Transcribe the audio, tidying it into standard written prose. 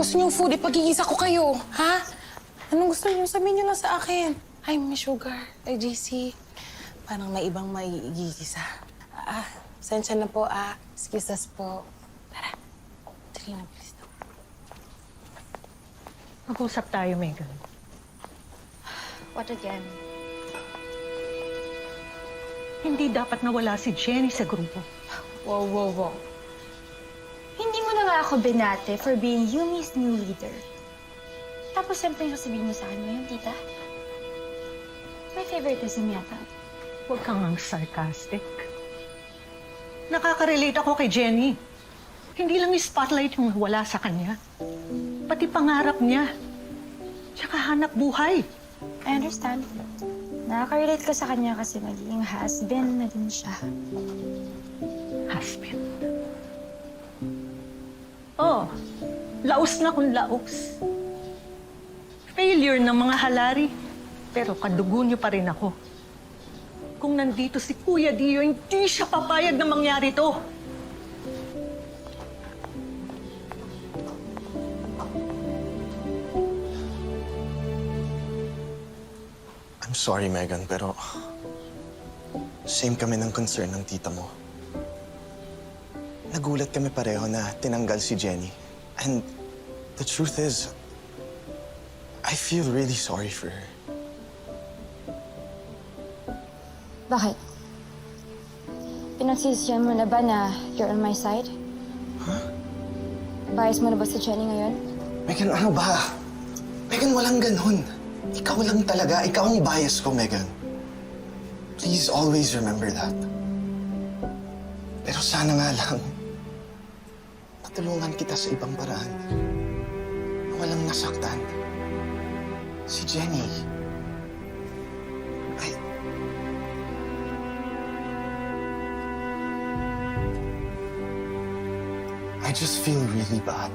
gusto niyong food? Ipagigisa ko kayo, ha? Anong gusto niyo? Sabihin niyo lang sa akin. Ay, Miss Sugar. Ay, JC. Parang may ibang maigigisa. Sensya na po, Excuse us po. Tara. Dali na, please. Mag-usap tayo, Megan. What again? Hindi dapat nawala si Jenny sa grupo. Wow. Hindi mo na nga ako binate for being Yumi's new leader. Tapos siyempre yung sabihin mo sa akin ngayon, tita. May favoritism yata. Huwag kang ang sarcastic. Nakaka-relate ako kay Jenny. Hindi lang yung spotlight yung wala sa kanya. Pati pangarap niya. Tsaka hanap buhay. I understand. Nakaka-relate ka sa kanya kasi magiging husband na din siya. Husband. Oh, laos na kung laos. Failure ng mga halari. Pero kadugo niyo pa rin ako. Kung nandito si Kuya Dio, hindi siya papayag na mangyari to. I'm sorry, Megan, pero same kami ng concern ng tita mo. Nagulat kami pareho na tinanggal si Jenny. And the truth is, I feel really sorry for her. Bakit? Pinagsisisiyan mo na ba na you're on my side? Huh? Bias mo na ba sa Jenny ngayon? Megan, ano ba? Megan, walang ganun. Ikaw lang talaga. Ikaw ang bias ko, Megan. Please always remember that. Pero sana nga lang, matulungan kita sa ibang paraan. Na walang nasaktan. Si Jenny. I just feel really bad.